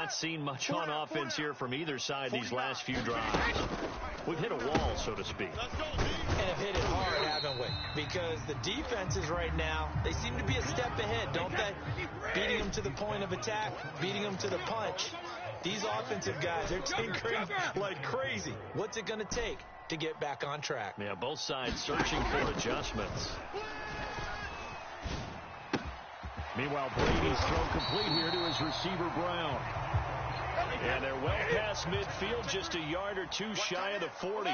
not seen much on offense here from either side these last few drives. We've hit a wall, so to speak. And have hit it hard, haven't we? Because the defenses right now, they seem to be a step ahead, don't they? Beating them to the point of attack, beating them to the punch. These offensive guys, they're tinkering like crazy. What's it going to take to get back on track? Yeah, both sides searching for adjustments. Meanwhile, Brady's throw complete here to his receiver, Brown. And they're well past midfield, just a yard or two shy of the 40.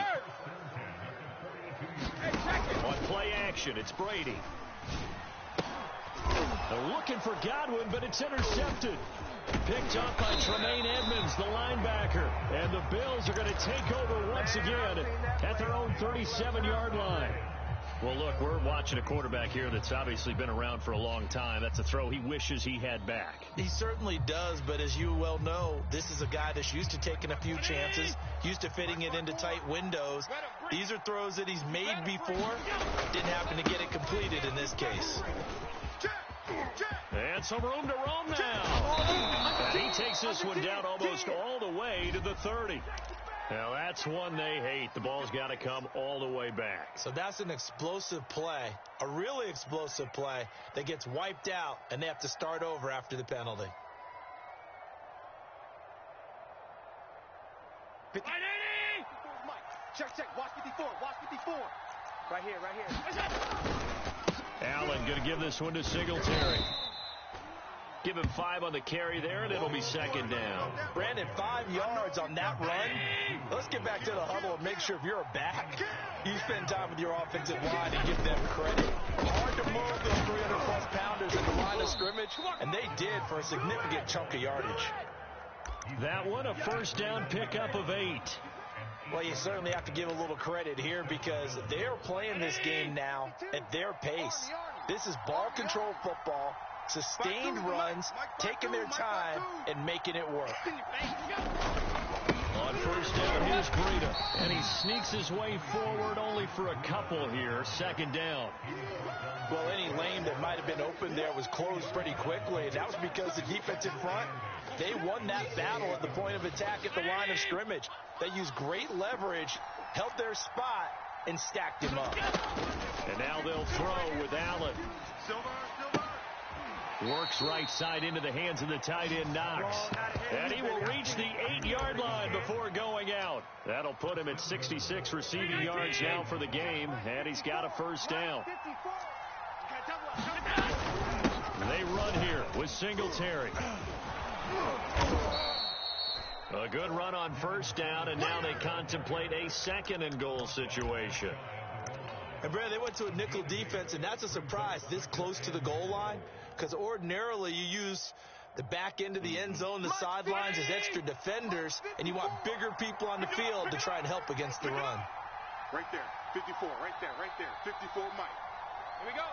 On play action, it's Brady. They're looking for Godwin, but it's intercepted. Picked up by Tremaine Edmonds, the linebacker. And the Bills are going to take over once again at their own 37-yard line. Well, look, we're watching a quarterback here that's obviously been around for a long time. That's a throw he wishes he had back. He certainly does, but as you well know, this is a guy that's used to taking a few chances, used to fitting it into tight windows. These are throws that he's made before. Didn't happen to get it completed in this case. And some room to roam now. And he takes this one down almost all the way to the 30. Now, that's one they hate. The ball's got to come all the way back. So that's an explosive play, a really explosive play that gets wiped out, and they have to start over after the penalty. Check. Watch 54. Watch 54. Right here. Allen going to give this one to Singletary. Give him 5 on the carry there, and it'll be second down. Brandon, 5 yards on that run. Let's get back to the huddle and make sure if you're a back, you spend time with your offensive line and give them credit. Hard to move those 300-plus pounders at the line of scrimmage, and they did for a significant chunk of yardage. That one, a first down pickup of 8. Well, you certainly have to give a little credit here because they're playing this game now at their pace. This is ball control football. Sustained runs, taking their time, and making it work. On first down, here's Breida. And he sneaks his way forward only for a couple here. Second down. Well, any lane that might have been open there was closed pretty quickly, and that was because the defensive front, they won that battle at the point of attack at the line of scrimmage. They used great leverage, held their spot, and stacked him up. And now they'll throw with Allen. Works right side into the hands of the tight end, Knox. And he will reach the 8-yard line before going out. That'll put him at 66 receiving yards now for the game, and he's got a first down. They run here with Singletary. A good run on first down, and now they contemplate a second and goal situation. And, Brad, they went to a nickel defense, and that's a surprise this close to the goal line because ordinarily you use the back end of the end zone, the sidelines as extra defenders, and you want bigger people on the field to try and help against the run. Right there, 54, right there, 54, Mike. Here we go.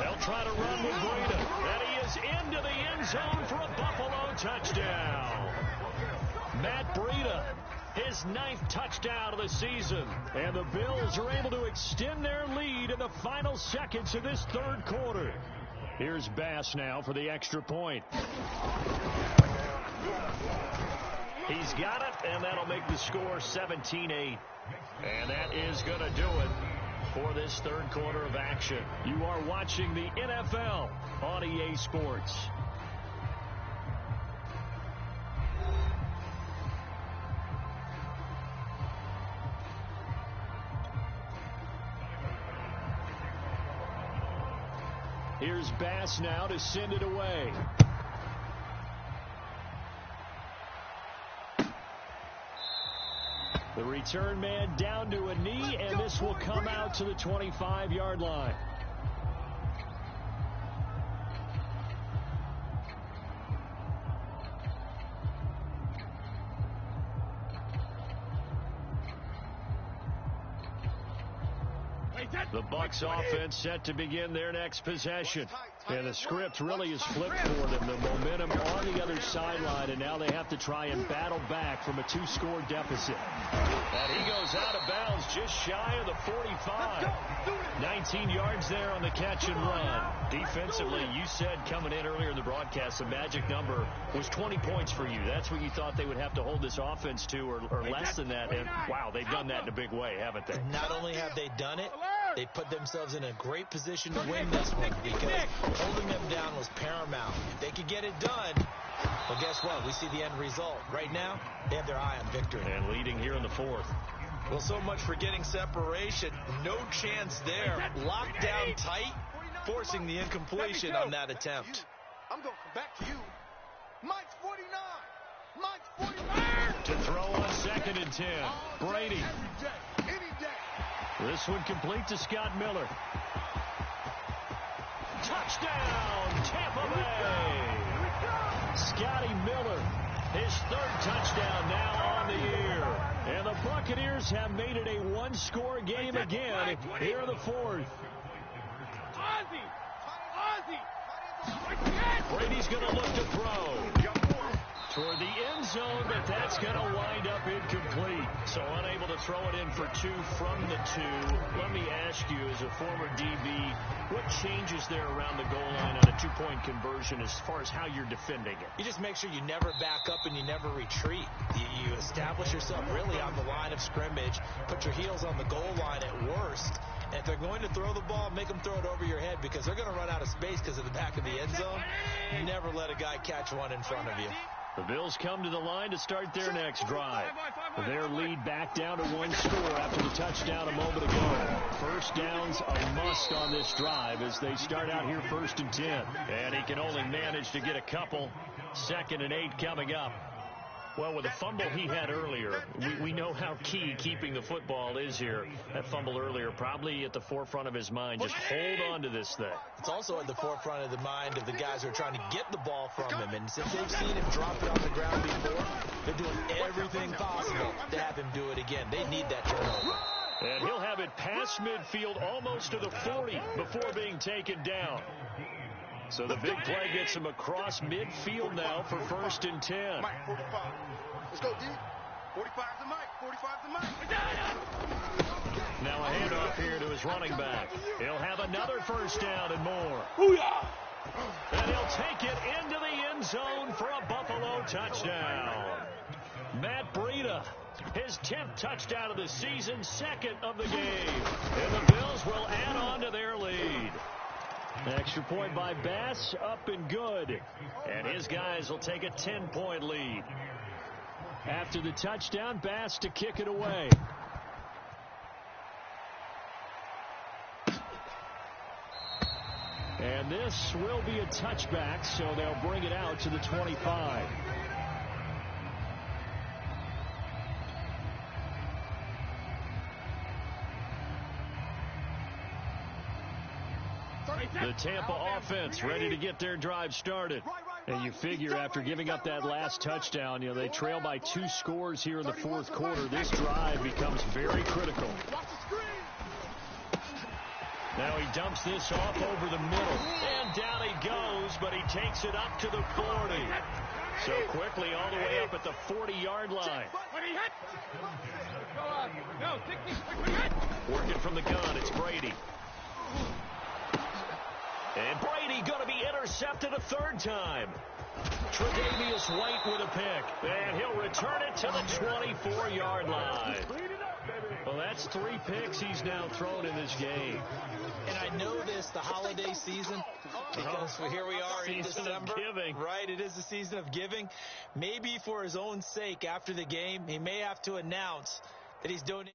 They'll try to run with Breida, and he is into the end zone for a Buffalo touchdown. Matt Breida, his 9th touchdown of the season. And the Bills are able to extend their lead in the final seconds of this third quarter. Here's Bass now for the extra point. He's got it, and that'll make the score 17-8. And that is going to do it for this third quarter of action. You are watching the NFL on EA Sports. Here's Bass now to send it away. The return man down to a knee, and this will come out to the 25-yard line. The Bucs offense set to begin their next possession. And the script really is flipped for them. The momentum on the other sideline, and now they have to try and battle back from a 2-score deficit. And he goes out of bounds just shy of the 45. 19 yards there on the catch and run. Defensively, you said coming in earlier in the broadcast, the magic number was 20 points for you. That's what you thought they would have to hold this offense to, or less than that. And, wow, they've done that in a big way, haven't they? Not only have they done it, they put themselves in a great position to win this one because holding them down was paramount. If they could get it done, well, guess what? We see the end result. Right now, they have their eye on victory. And leading here in the fourth. Well, so much for getting separation. No chance there. Locked down tight, forcing the incompletion on that attempt. I'm going to come back to you. Mike's 49. Mike's 49. To throw on 2nd and 10. Brady. Any day. This one complete to Scott Miller. Touchdown, Tampa Bay. Scotty Miller, his 3rd touchdown now on the year. And the Buccaneers have made it a 1-score game again here in the fourth. Brady's going to look to throw toward the end zone, but that's going to wind up incomplete. So unable to throw it in for 2 from the 2. Let me ask you, as a former DB, what changes there around the goal line on a 2-point conversion as far as how you're defending it? You just make sure you never back up and you never retreat. You establish yourself really on the line of scrimmage, put your heels on the goal line at worst. And if they're going to throw the ball, make them throw it over your head because they're going to run out of space because of the back of the end zone. Never let a guy catch one in front of you. The Bills come to the line to start their next drive. Their lead back down to 1 score after the touchdown a moment ago. First down's a must on this drive as they start out here 1st and 10. And he can only manage to get a couple. 2nd and 8 coming up. Well, with the fumble he had earlier, we know how key keeping the football is here. That fumble earlier probably at the forefront of his mind. Just hold on to this thing. It's also at the forefront of the mind of the guys who are trying to get the ball from him. And since they've seen him drop it on the ground before, they're doing everything possible to have him do it again. They need that turnover. And he'll have it past midfield almost to the 40 before being taken down. So the big play gets him across midfield now for 1st and 10. Mike, 45. Let's go, D. 45's the Mike. 45's the Mike. Now a handoff here to his running back. He'll have another 1st down and more. And he'll take it into the end zone for a Buffalo touchdown. Matt Breida, his 10th touchdown of the season, 2nd of the game. And the Bills will add on to their lead. Extra point by Bass, up and good. And his guys will take a 10-point lead. After the touchdown, Bass to kick it away. And this will be a touchback, so they'll bring it out to the 25. The Tampa offense ready to get their drive started. And you figure after giving up that last touchdown, they trail by 2 scores here in the 4th quarter. This drive becomes very critical. Now he dumps this off over the middle. And down he goes, but he takes it up to the 40. So quickly all the way up at the 40-yard line. Working from the gun, it's Brady. And Brady going to be intercepted a 3rd time. Tre'Davious White with a pick. And he'll return it to the 24-yard line. Well, that's 3 picks he's now thrown in this game. And I know this, the holiday season, because here we are in December. Right, it is the season of giving. Maybe for his own sake, after the game, he may have to announce that he's donating.